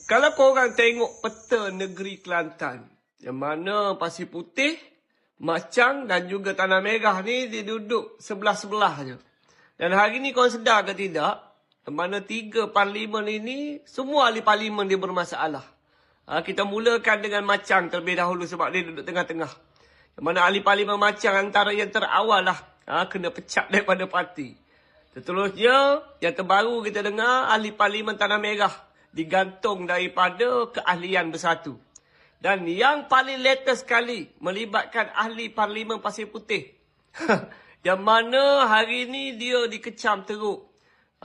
Kalau korang tengok peta negeri Kelantan, yang mana Pasir Putih, Machang dan juga Tanah Merah ni dia duduk sebelah-sebelah je. Dan hari ni korang sedar ke tidak, yang mana 3 parlimen ini, semua ahli parlimen dia bermasalah. Kita mulakan dengan Machang terlebih dahulu sebab dia duduk tengah-tengah. Yang mana ahli parlimen Machang antara yang terawal lah, kena pecat daripada parti. Seterusnya, yang terbaru kita dengar, ahli parlimen Tanah Merah digantung daripada keahlian bersatu. Dan yang paling latest sekali melibatkan ahli parlimen Pasir Putih. Yang mana hari ni dia dikecam teruk.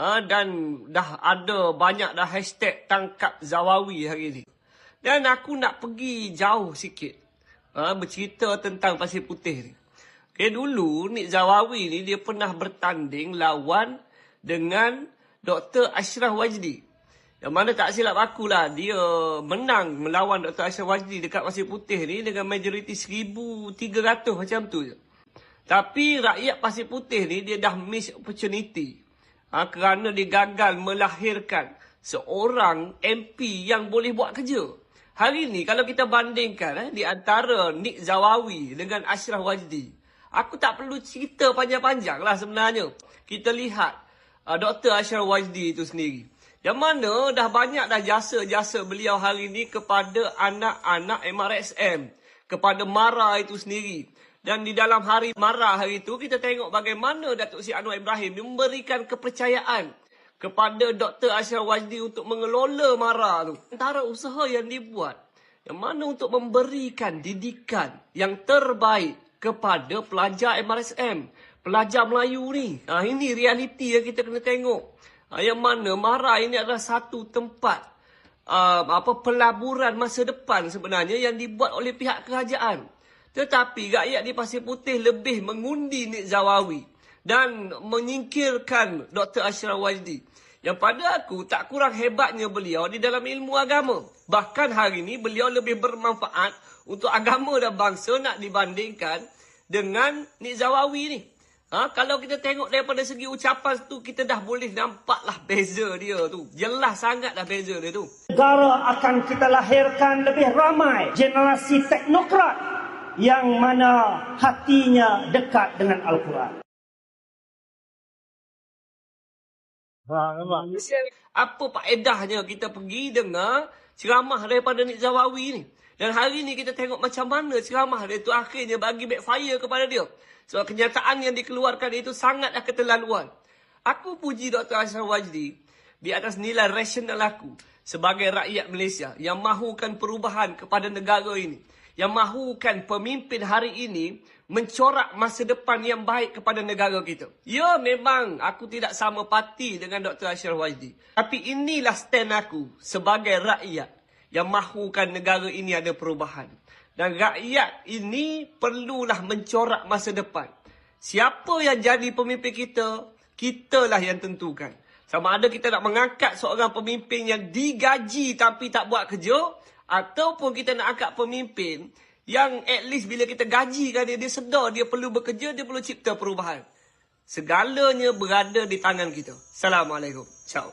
Dan dah ada banyak dah hashtag tangkap Zawawi hari ni. Dan aku nak pergi jauh sikit. Bercerita tentang Pasir Putih ni. Okay, dulu Nik Zawawi ni dia pernah bertanding lawan dengan Dr. Ashraf Wajdi. Yang mana tak silap aku lah, dia menang melawan Dr. Ashraf Wajdi dekat Pasir Putih ni dengan majoriti 1,300 macam tu je. Tapi rakyat Pasir Putih ni dia dah miss opportunity. Kerana dia gagal melahirkan seorang MP yang boleh buat kerja. Hari ni kalau kita bandingkan di antara Nik Zawawi dengan Ashraf Wajdi, aku tak perlu cerita panjang-panjang lah sebenarnya. Kita lihat Dr. Ashraf Wajdi itu sendiri. Yang mana dah banyak dah jasa-jasa beliau hari ni kepada anak-anak MRSM. Kepada MARA itu sendiri. Dan di dalam hari MARA hari itu, kita tengok bagaimana Datuk Seri Anwar Ibrahim memberikan kepercayaan kepada Dr. Ashraf Wajdi untuk mengelola MARA tu. Antara usaha yang dibuat, yang mana untuk memberikan didikan yang terbaik kepada pelajar MRSM. Pelajar Melayu ni. Ini realiti yang kita kena tengok. Yang mana MARA ini adalah satu tempat pelaburan masa depan sebenarnya yang dibuat oleh pihak kerajaan. Tetapi rakyat di Pasir Putih lebih mengundi Nik Zawawi dan menyingkirkan Dr. Ashraf Wajdi. Yang pada aku tak kurang hebatnya beliau di dalam ilmu agama. Bahkan hari ini beliau lebih bermanfaat untuk agama dan bangsa nak dibandingkan dengan Nik Zawawi ni. Kalau kita tengok daripada segi ucapan tu, kita dah boleh nampaklah beza dia tu. Jelas sangat dah beza dia tu. Negara akan kita lahirkan lebih ramai generasi teknokrat yang mana hatinya dekat dengan Al-Quran. Apa faedahnya kita pergi dengar ceramah daripada Nik Zawawi ni? Dan hari ni kita tengok macam mana ceramah dia tu akhirnya bagi backfire kepada dia. Sebab kenyataan yang dikeluarkan itu sangatlah keterlaluan. Aku puji Dr. Ashraf Wajdi di atas nilai rasional aku sebagai rakyat Malaysia yang mahukan perubahan kepada negara ini. Yang mahukan pemimpin hari ini mencorak masa depan yang baik kepada negara kita. Ya, memang aku tidak sama parti dengan Dr. Ashraf Wajdi. Tapi inilah stand aku sebagai rakyat yang mahukan negara ini ada perubahan. Dan rakyat ini perlulah mencorak masa depan. Siapa yang jadi pemimpin kita, kitalah yang tentukan. Sama ada kita nak mengangkat seorang pemimpin yang digaji tapi tak buat kerja, ataupun kita nak angkat pemimpin yang at least bila kita gajikan dia, dia sedar dia perlu bekerja, dia perlu cipta perubahan. Segalanya berada di tangan kita. Assalamualaikum. Ciao.